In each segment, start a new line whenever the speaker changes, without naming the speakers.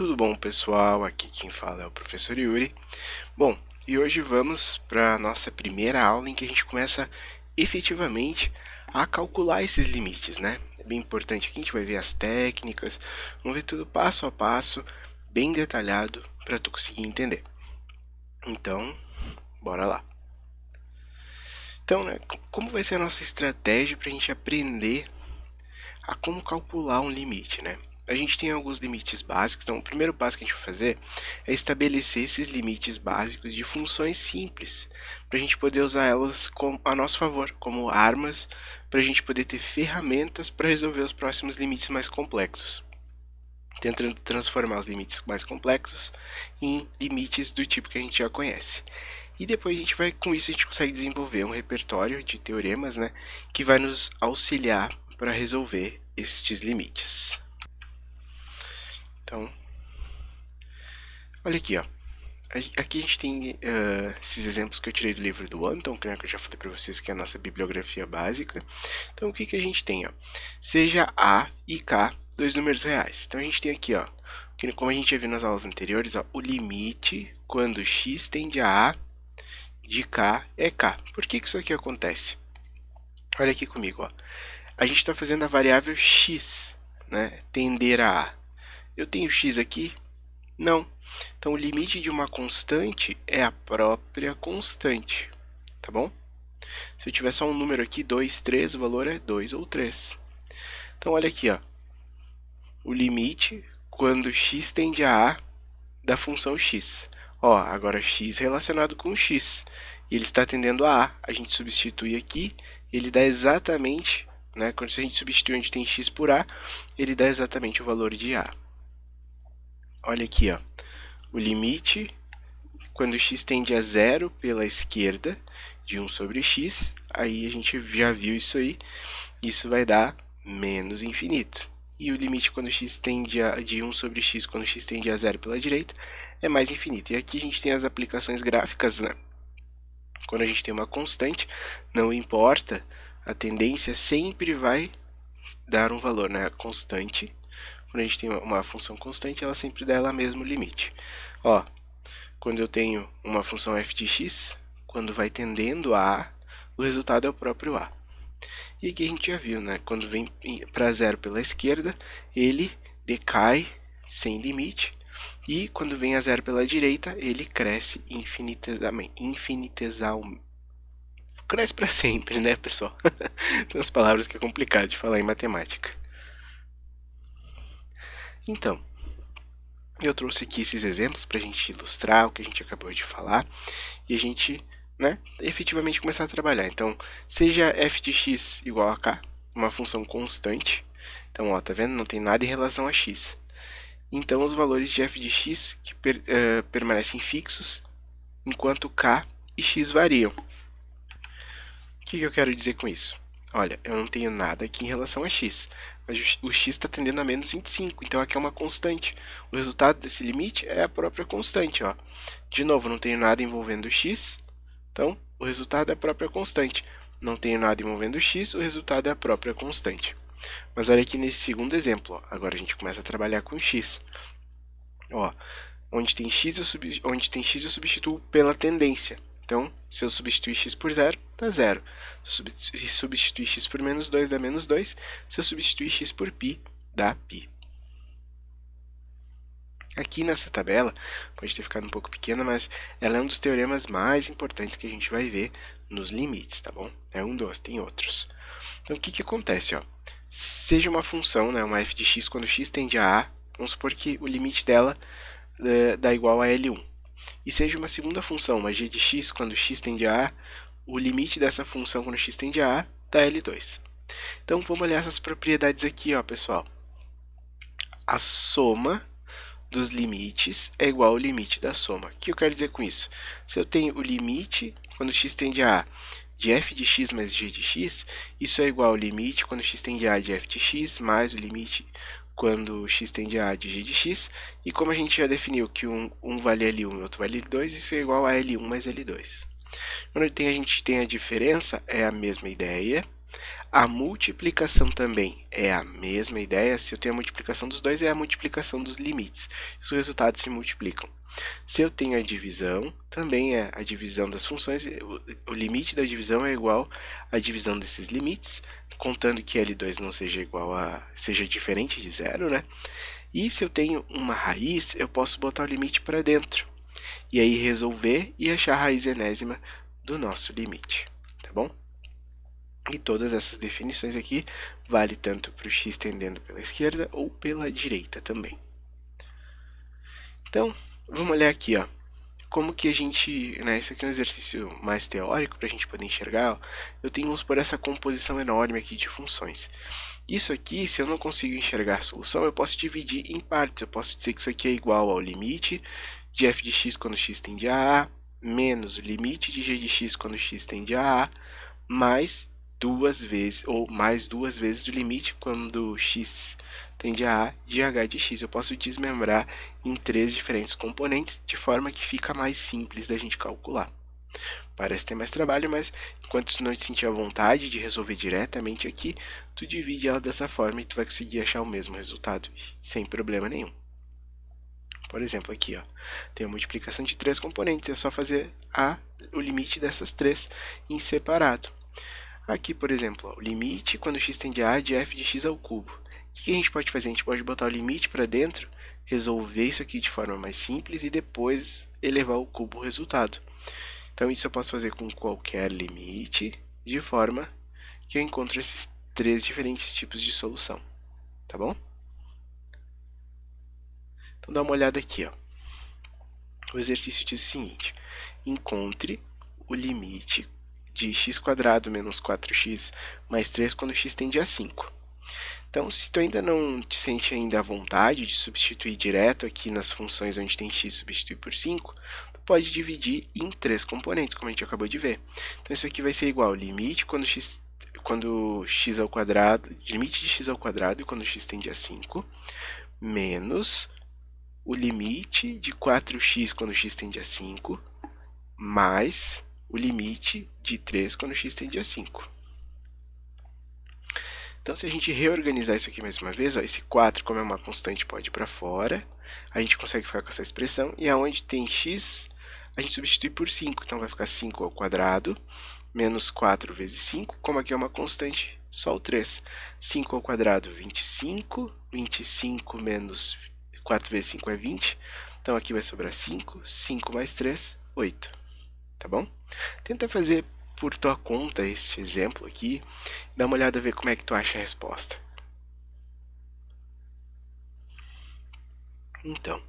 Tudo bom, pessoal? Aqui quem fala é o professor Yuri. Bom, e hoje vamos para a nossa primeira aula em que a gente começa efetivamente a calcular esses limites, né? É bem importante aqui, a gente vai ver as técnicas, vamos ver tudo passo a passo, bem detalhado, para tu conseguir entender. Então, bora lá. Então, né, como vai ser a nossa estratégia para a gente aprender a como calcular um limite, né? A gente tem alguns limites básicos, então o primeiro passo que a gente vai fazer é estabelecer esses limites básicos de funções simples, para a gente poder usar elas a nosso favor, como armas, para a gente poder ter ferramentas para resolver os próximos limites mais complexos, tentando transformar os limites mais complexos em limites do tipo que a gente já conhece. E depois a gente vai, com isso a gente consegue desenvolver um repertório de teoremas, né, que vai nos auxiliar para resolver estes limites. Então, olha aqui, ó. Aqui a gente tem esses exemplos que eu tirei do livro do Anton, que eu já falei para vocês que é a nossa bibliografia básica. Então, o que que a gente tem, ó? Seja A e K, dois números reais. Então, a gente tem aqui, ó, que, como a gente já viu nas aulas anteriores, ó, o limite quando x tende a de K é K. Por que que isso aqui acontece? Olha aqui comigo, ó. A gente está fazendo a variável x, né, tender a A. Eu tenho x aqui? Não. Então, o limite de uma constante é a própria constante, tá bom? Se eu tiver só um número aqui, 2, 3, o valor é 2 ou 3. Então, olha aqui, ó. O limite quando x tende a da função x. Ó, agora x relacionado com x. E ele está tendendo a A. A gente substitui aqui, ele dá exatamente, né? Quando a gente substitui onde tem x por A, ele dá exatamente o valor de A. Olha aqui, ó. O limite, quando x tende a zero pela esquerda, de 1 sobre x, aí a gente já viu isso aí, isso vai dar menos infinito. E o limite quando x tende de 1 sobre x, quando x tende a zero pela direita, é mais infinito. E aqui a gente tem as aplicações gráficas, né? Quando a gente tem uma constante, não importa, a tendência sempre vai dar um valor, né? A constante, quando a gente tem uma função constante, ela sempre dá ela mesmo limite. Ó, quando eu tenho uma função f de x, quando vai tendendo a A, o resultado é o próprio A. E aqui a gente já viu, né? Quando vem para zero pela esquerda, ele decai sem limite. E quando vem a zero pela direita, ele cresce infinitesimamente. Cresce para sempre, né, pessoal? Tem umas palavras que é complicado de falar em matemática. Então, eu trouxe aqui esses exemplos para a gente ilustrar o que a gente acabou de falar e a gente, né, efetivamente começar a trabalhar. Então, seja f de x igual a k, uma função constante. Então, ó, tá vendo? Não tem nada em relação a x. Então, os valores de f de x que permanecem fixos, enquanto k e x variam. O que eu quero dizer com isso? Olha, eu não tenho nada aqui em relação a x, mas o x está tendendo a menos 25, então aqui é uma constante. O resultado desse limite é a própria constante, ó. De novo, não tenho nada envolvendo x, então o resultado é a própria constante. Não tenho nada envolvendo x, o resultado é a própria constante. Mas olha aqui nesse segundo exemplo, ó. Agora a gente começa a trabalhar com x. Ó, onde tem x eu substituo pela tendência. Então, se eu substituir x por zero, dá zero. Se eu substituir x por menos 2, dá menos 2. Se eu substituir x por π, dá π. Aqui nessa tabela, pode ter ficado um pouco pequena, mas ela é um dos teoremas mais importantes que a gente vai ver nos limites, tá bom? É um dos, tem outros. Então, o que que acontece, ó? Seja uma função, né, uma f de x, quando x tende a vamos supor que o limite dela dá igual a L1. E seja uma segunda função, uma g de x, quando x tende a o limite dessa função quando x tende a dá L2. Então, vamos olhar essas propriedades aqui, ó, pessoal. A soma dos limites é igual ao limite da soma. O que eu quero dizer com isso? Se eu tenho o limite, quando x tende a de f de x mais g de x, isso é igual ao limite quando x tende a de f de x mais o limite quando x tende a de g de x, e como a gente já definiu que um vale L1 e outro vale L2, isso é igual a L1 mais L2. Quando a gente tem a diferença, é a mesma ideia, A multiplicação também é a mesma ideia. Se eu tenho a multiplicação dos dois, é a multiplicação dos limites. Os resultados se multiplicam. Se eu tenho a divisão, também é a divisão das funções. O limite da divisão é igual à divisão desses limites, contando que L2 não seja igual a... seja diferente de zero, né? E se eu tenho uma raiz, eu posso botar o limite para dentro. E aí resolver e achar a raiz enésima do nosso limite, tá bom? E todas essas definições aqui vale tanto para o x tendendo pela esquerda ou pela direita também. Então, vamos olhar aqui, ó, como que a gente, né, isso aqui é um exercício mais teórico para a gente poder enxergar. Ó, eu tenho, vamos por essa composição enorme aqui de funções. Isso aqui, se eu não consigo enxergar a solução, eu posso dividir em partes. Eu posso dizer que isso aqui é igual ao limite de f de x quando x tende a menos o limite de g de x quando x tende a mais duas vezes, ou mais duas vezes o limite quando x tende a de h de x. Eu posso desmembrar em três diferentes componentes, de forma que fica mais simples da gente calcular. Parece ter mais trabalho, mas enquanto tu não te sentir à vontade de resolver diretamente aqui, tu divide ela dessa forma e tu vai conseguir achar o mesmo resultado, sem problema nenhum. Por exemplo, aqui, ó, tem a multiplicação de três componentes, é só fazer o limite dessas três em separado. Aqui, por exemplo, ó, o limite quando x tende a de f de x ao cubo. O que a gente pode fazer? A gente pode botar o limite para dentro, resolver isso aqui de forma mais simples e depois elevar ao cubo o resultado. Então, isso eu posso fazer com qualquer limite, de forma que eu encontro esses três diferentes tipos de solução, tá bom? Então, dá uma olhada aqui, ó. O exercício diz o seguinte: encontre o limite de x² menos 4x mais 3 quando x tende a 5. Então, se tu ainda não te sente ainda à vontade de substituir direto aqui nas funções onde tem x substituir por 5, tu pode dividir em três componentes, como a gente acabou de ver. Então, isso aqui vai ser igual ao limite quando x ao quadrado, limite de x ao quadrado e quando x tende a 5, menos o limite de 4x quando x tende a 5, mais o limite de 3 quando x tende a 5. Então, se a gente reorganizar isso aqui mais uma vez, ó, esse 4, como é uma constante, pode ir para fora. A gente consegue ficar com essa expressão. E aonde tem x, a gente substitui por 5. Então, vai ficar 5 ao quadrado menos 4 vezes 5. Como aqui é uma constante, só o 3. 5 ao quadrado, 25. 25 menos 4 vezes 5 é 20. Então, aqui vai sobrar 5. 5 mais 3, 8. Tá bom? Tenta fazer por tua conta este exemplo aqui. Dá uma olhada, ver como é que tu acha a resposta. Então,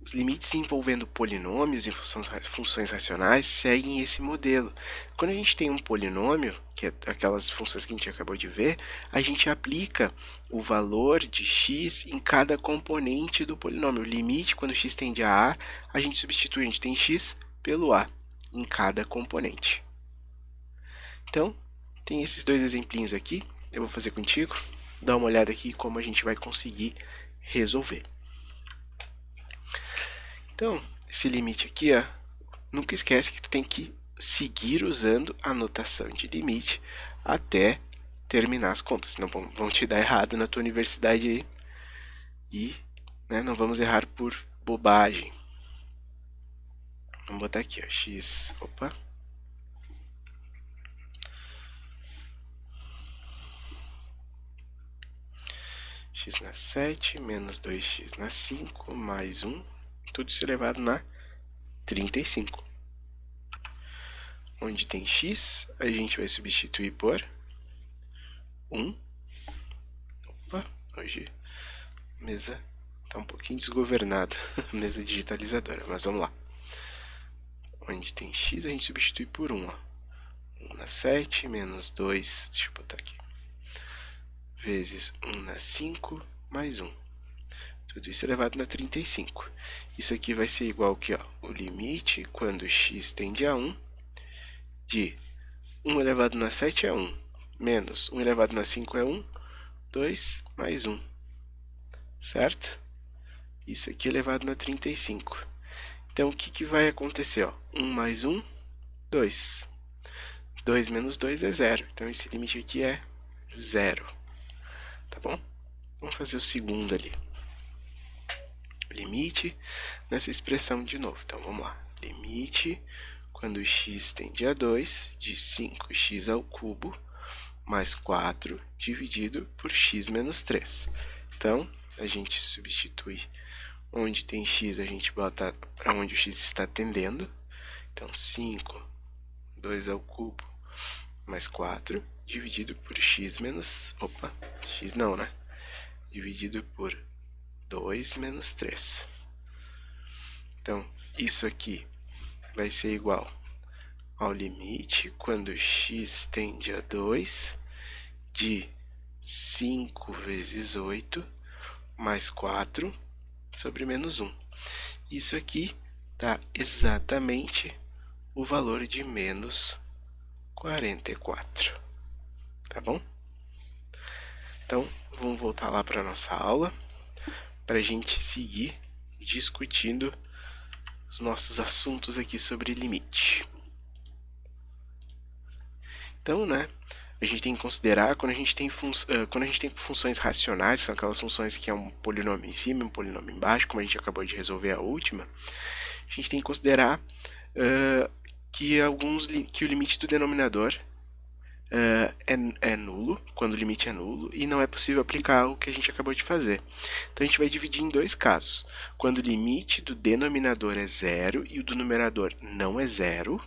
os limites envolvendo polinômios e funções racionais seguem esse modelo. Quando a gente tem um polinômio, que é aquelas funções que a gente acabou de ver, a gente aplica o valor de x em cada componente do polinômio. O limite, quando x tende a a gente substitui, a gente tem x pelo a em cada componente. Então, tem esses dois exemplinhos aqui, eu vou fazer contigo. Dá uma olhada aqui como a gente vai conseguir resolver. Então, esse limite aqui, ó, nunca esquece que tu tem que seguir usando a notação de limite até terminar as contas, senão vão te dar errado na tua universidade aí. E, né, não vamos errar por bobagem. Vamos botar aqui, ó, x, opa, x na 7 menos 2x na 5 mais 1, tudo isso elevado na 35. Onde tem x, a gente vai substituir por 1. Opa, hoje a mesa está um pouquinho desgovernada, mesa digitalizadora, mas vamos lá. Onde tem x, a gente substitui por 1. Ó. 1 na 7 menos 2, deixa eu botar aqui, vezes 1 na 5 mais 1. Tudo isso elevado na 35. Isso aqui vai ser igual aqui, ó, o limite quando x tende a 1 de 1 elevado na 7 é 1, menos 1 elevado na 5 é 1, 2 mais 1, certo? Isso aqui elevado na 35. Então, o que vai acontecer? Ó? 1 mais 1, 2. 2 menos 2 é 0. Então, esse limite aqui é 0. Tá bom? Vamos fazer o segundo ali. Limite nessa expressão de novo. Então, vamos lá. Limite quando x tende a 2 de 5x ao cubo mais 4 dividido por x menos 3. Então, a gente substitui onde tem x, a gente bota para onde o x está tendendo. Então, 5, 2 ao cubo mais 4 dividido por x menos... Opa, x não, né? Dividido por 2 menos 3. Então, isso aqui vai ser igual ao limite quando x tende a 2 de 5 vezes 8 mais 4 sobre menos 1. Isso aqui dá exatamente o valor de menos 44. Tá bom? Então, vamos voltar lá para a nossa aula para a gente seguir discutindo os nossos assuntos aqui sobre limite. Então, né, a gente tem que considerar quando a gente tem funções racionais, que são aquelas funções que é um polinômio em cima e um polinômio embaixo, como a gente acabou de resolver a última, a gente tem que considerar que o limite do denominador é nulo, quando o limite é nulo, e não é possível aplicar o que a gente acabou de fazer. Então, a gente vai dividir em dois casos. Quando o limite do denominador é zero e o do numerador não é zero,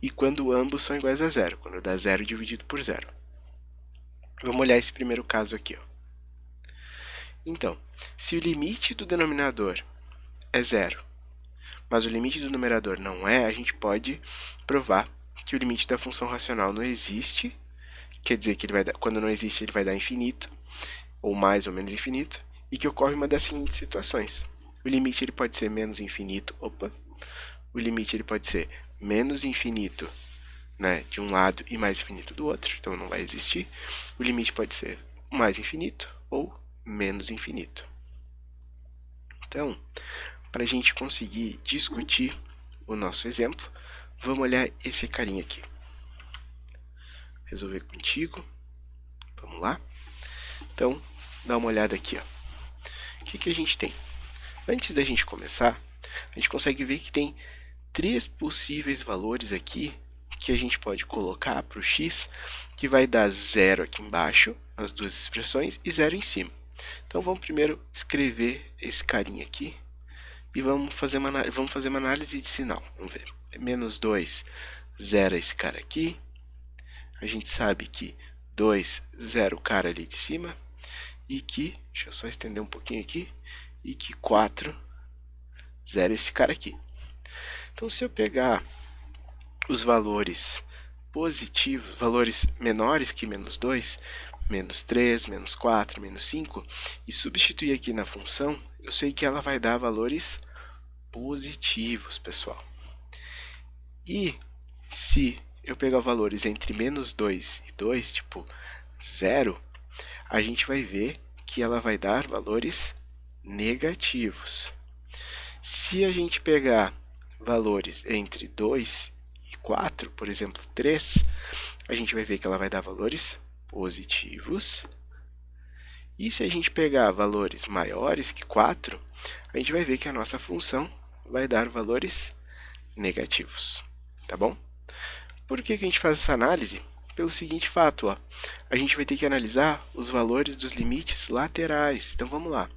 e quando ambos são iguais a zero, quando dá zero dividido por zero. Vamos olhar esse primeiro caso aqui. Então, se o limite do denominador é zero, mas o limite do numerador não é, a gente pode provar que o limite da função racional não existe, quer dizer que quando não existe ele vai dar infinito, ou mais ou menos infinito, e que ocorre uma das seguintes situações. O limite ele pode ser menos infinito, o limite ele pode ser menos infinito, né, de um lado e mais infinito do outro, então não vai existir. O limite pode ser mais infinito ou menos infinito. Então, para a gente conseguir discutir o nosso exemplo, vamos olhar esse carinha aqui. Resolver contigo. Vamos lá? Então, dá uma olhada aqui. O que a gente tem? Antes da gente começar, a gente consegue ver que tem 3 possíveis valores aqui que a gente pode colocar para o x, que vai dar 0 aqui embaixo, as duas expressões, e 0 em cima. Então, vamos primeiro escrever esse carinha aqui e vamos fazer uma análise de sinal. Vamos ver. Menos 2 zera esse cara aqui. A gente sabe que 2 zera o cara ali de cima. E que, deixa eu só estender um pouquinho aqui, e que 4 zera esse cara aqui. Então, se eu pegar os valores positivos, valores menores que menos 2, menos 3, menos 4, menos 5, e substituir aqui na função, eu sei que ela vai dar valores positivos, pessoal. E se eu pegar valores entre menos 2 e 2, tipo 0, a gente vai ver que ela vai dar valores negativos. Se a gente pegar valores entre 2 e 4, por exemplo, 3, a gente vai ver que ela vai dar valores positivos. E se a gente pegar valores maiores que 4, a gente vai ver que a nossa função vai dar valores negativos. Tá bom? Por que a gente faz essa análise? Pelo seguinte fato, a gente vai ter que analisar os valores dos limites laterais. Então, vamos lá.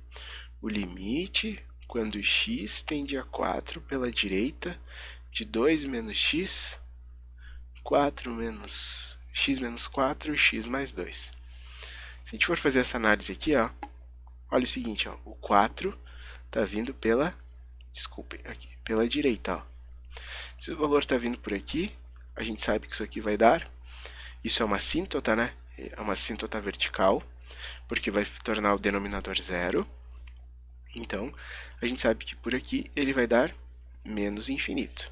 O limite quando x tende a 4 pela direita de 2 menos x, 4 menos x menos 4 e x mais 2. Se a gente for fazer essa análise aqui, olha o seguinte, o 4 está vindo pela direita. Se o valor está vindo por aqui, a gente sabe que isso aqui vai dar, isso é uma assíntota, né? É uma assíntota vertical, porque vai tornar o denominador zero. Então, a gente sabe que por aqui ele vai dar menos infinito.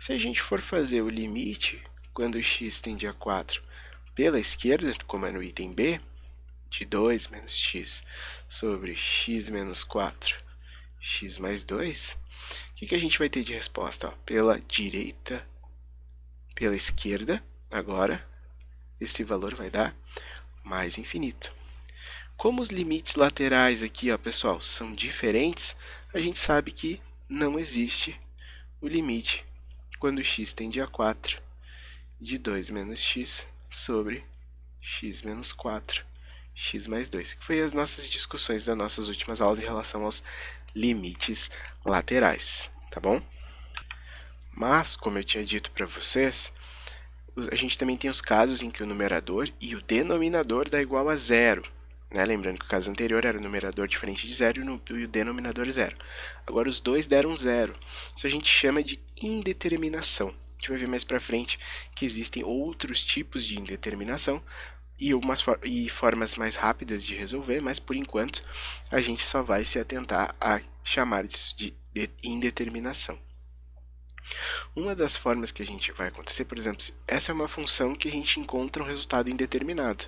Se a gente for fazer o limite quando x tende a 4 pela esquerda, como é no item B, de 2 menos x sobre x menos 4, x mais 2, o que a gente vai ter de resposta? Pela direita pela esquerda, agora, esse valor vai dar mais infinito. Como os limites laterais aqui, ó, pessoal, são diferentes, a gente sabe que não existe o limite quando x tende a 4 de 2 menos x sobre x menos 4, x mais 2, que foi as nossas discussões das nossas últimas aulas em relação aos limites laterais, tá bom? Mas, como eu tinha dito para vocês, a gente também tem os casos em que o numerador e o denominador dá igual a zero. Né? Lembrando que o caso anterior era o numerador diferente de zero e o denominador zero. Agora os dois deram zero. Isso a gente chama de indeterminação. A gente vai ver mais para frente que existem outros tipos de indeterminação e formas mais rápidas de resolver, mas por enquanto a gente só vai se atentar a chamar isso de indeterminação. Uma das formas que a gente vai acontecer, por exemplo, essa é uma função que a gente encontra um resultado indeterminado,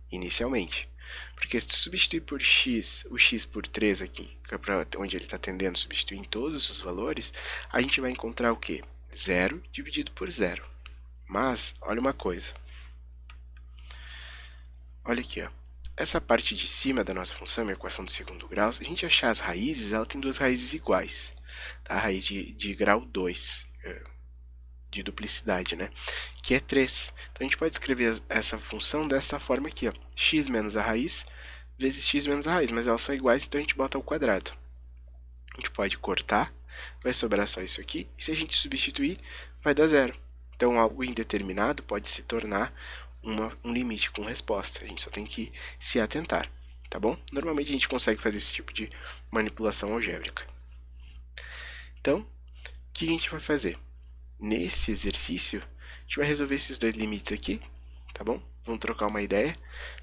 inicialmente. Porque se tu substituir por x, o x por 3 aqui, que é para onde ele está tendendo, substituir em todos os valores, a gente vai encontrar o quê? 0 dividido por 0. Mas, olha uma coisa. Olha aqui, ó. Essa parte de cima da nossa função, a equação do segundo grau, se a gente achar as raízes, ela tem duas raízes iguais. Tá? A raiz de grau 2, de duplicidade, né? Que é 3. Então a gente pode escrever essa função dessa forma aqui, ó. X menos a raiz vezes x menos a raiz, mas elas são iguais, então a gente bota ao quadrado. A gente pode cortar, vai sobrar só isso aqui, e se a gente substituir, vai dar zero. Então algo indeterminado pode se tornar um limite com resposta. A gente só tem que se atentar, tá bom? Normalmente a gente consegue fazer esse tipo de manipulação algébrica. Então, o que a gente vai fazer? Nesse exercício, a gente vai resolver esses dois limites aqui, tá bom? Vamos trocar uma ideia.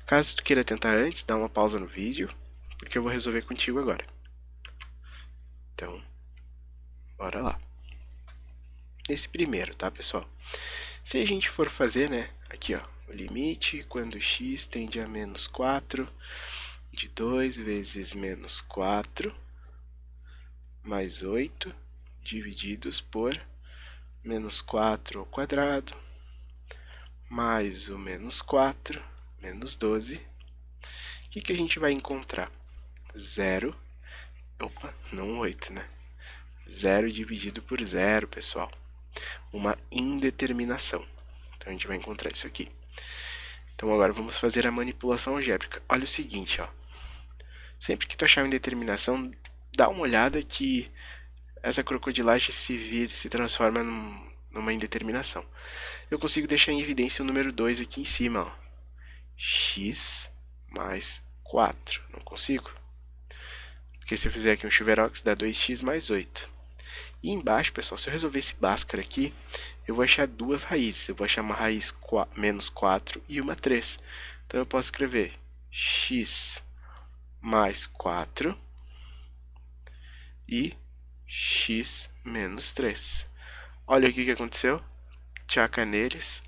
Caso tu queira tentar antes, dá uma pausa no vídeo, porque eu vou resolver contigo agora. Então, bora lá. Esse primeiro, tá, pessoal? Se a gente for fazer, né, aqui, ó, o limite quando x tende a menos 4 de 2 vezes menos 4 mais 8 divididos por menos 4 ao quadrado mais o menos 4, menos 12. O que a gente vai encontrar? 0, opa, não 8, né? 0 dividido por 0, pessoal. Uma indeterminação. Então a gente vai encontrar isso aqui. Então agora vamos fazer a manipulação algébrica. Olha o seguinte, ó. Sempre que tu achar uma indeterminação, dá uma olhada que essa crocodilagem se transforma numa indeterminação. Eu consigo deixar em evidência o número 2 aqui em cima, ó. X mais 4. Não consigo? Porque se eu fizer aqui um chuverox, dá 2x mais 8. E embaixo, pessoal, se eu resolver esse Bhaskara aqui, eu vou achar duas raízes. Eu vou achar uma raiz menos 4 e uma 3. Então eu posso escrever x mais 4 e x menos 3. Olha aqui o que aconteceu. Tchaca neles.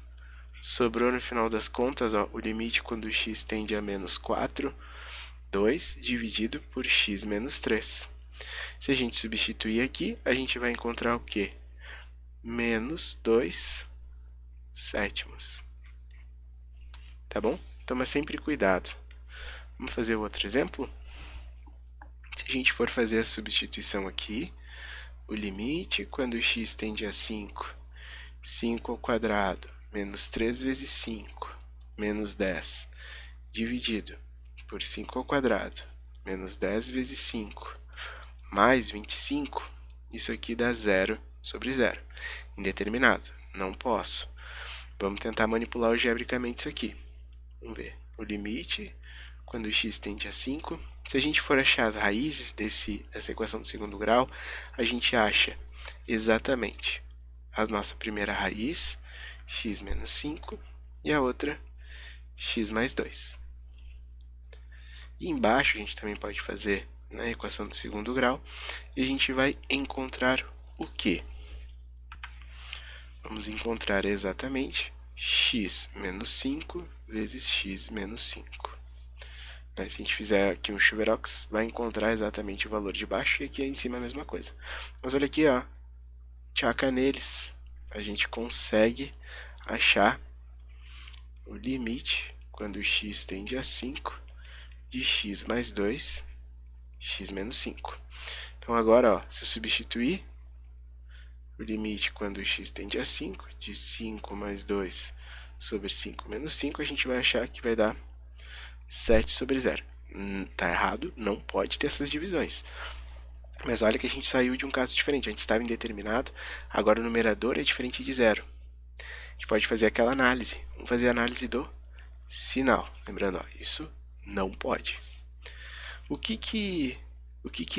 Sobrou no final das contas, ó, o limite quando x tende a menos 4, 2 dividido por x menos 3. Se a gente substituir aqui, a gente vai encontrar o quê? Menos 2 sétimos. Tá bom? Toma sempre cuidado. Vamos fazer outro exemplo? Se a gente for fazer a substituição aqui, o limite quando x tende a 5, 5 ao quadrado, menos 3 vezes 5, menos 10, dividido por 5 ao quadrado, menos 10 vezes 5, mais 25, isso aqui dá 0 sobre 0. Indeterminado, não posso. Vamos tentar manipular algebricamente isso aqui. Vamos ver. O limite, quando x tende a 5, se a gente for achar as raízes dessa equação do segundo grau, a gente acha exatamente a nossa primeira raiz, x menos 5, e a outra, x mais 2. E embaixo a gente também pode fazer na equação do segundo grau, e a gente vai encontrar o quê? Vamos encontrar exatamente x menos 5 vezes x menos 5. Se a gente fizer aqui um chuverox, vai encontrar exatamente o valor de baixo, e aqui em cima a mesma coisa. Mas olha aqui, ó, tchaca neles. a gente consegue achar o limite quando x tende a 5 de x mais 2, x menos 5. Então agora, ó, se substituir o limite quando x tende a 5, de 5 mais 2 sobre 5 menos 5, a gente vai achar que vai dar 7 sobre 0. Tá errado, não pode ter essas divisões. Mas olha que a gente saiu de um caso diferente, a gente estava indeterminado, agora o numerador é diferente de 0. A gente pode fazer aquela análise, vamos fazer a análise do sinal. Lembrando, ó, isso não pode. O que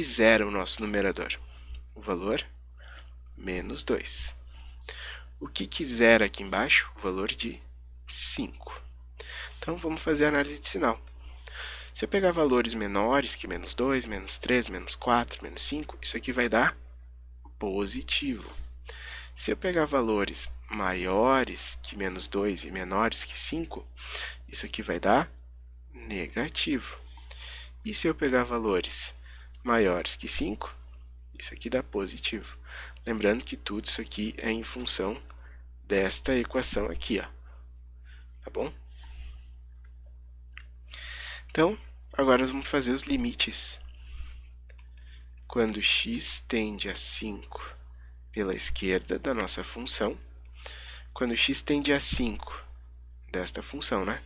zera o nosso numerador? O valor menos 2. O que zera aqui embaixo? O valor de 5. Então, vamos fazer a análise de sinal. Se eu pegar valores menores que menos 2, menos 3, menos 4, menos 5, isso aqui vai dar positivo. Se eu pegar valores maiores que menos 2 e menores que 5, isso aqui vai dar negativo. E se eu pegar valores maiores que 5, isso aqui dá positivo. Lembrando que tudo isso aqui é em função desta equação aqui, ó. Tá bom? Então, agora nós vamos fazer os limites. Quando x tende a 5 pela esquerda da nossa função, quando x tende a 5 desta função, né?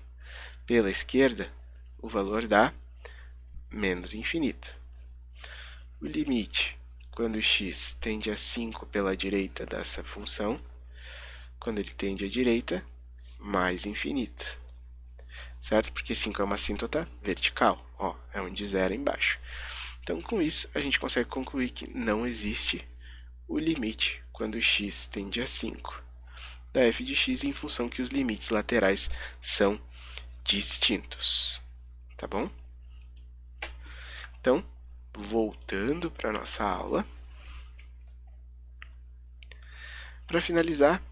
Pela esquerda, o valor dá menos infinito. O limite, quando x tende a 5 pela direita dessa função, quando ele tende à direita, mais infinito. Certo? Porque 5 é uma assíntota vertical, ó, é onde zero é embaixo. Então, com isso, a gente consegue concluir que não existe o limite quando x tende a 5 da f de x em função que os limites laterais são distintos. Tá bom? Então, voltando para a nossa aula, para finalizar,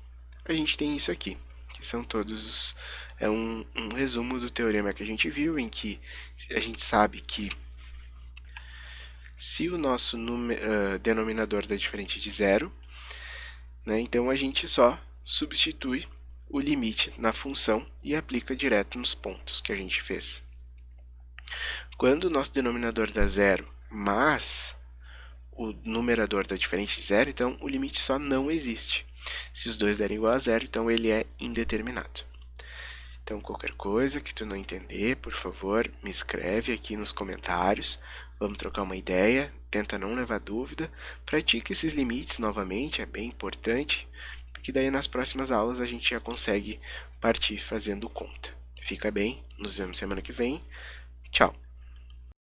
a gente tem isso aqui, que são todos os... é um resumo do teorema que a gente viu, em que a gente sabe que se o nosso denominador é diferente de zero, né, então a gente só substitui o limite na função e aplica direto nos pontos que a gente fez. Quando o nosso denominador dá zero, mas o numerador dá diferente de zero, então o limite só não existe. Se os dois derem igual a zero, então ele é indeterminado. Então, qualquer coisa que tu não entender, por favor, me escreve aqui nos comentários. Vamos trocar uma ideia, tenta não levar dúvida. Pratique esses limites novamente, é bem importante, porque daí nas próximas aulas a gente já consegue partir fazendo conta. Fica bem, nos vemos semana que vem. Tchau!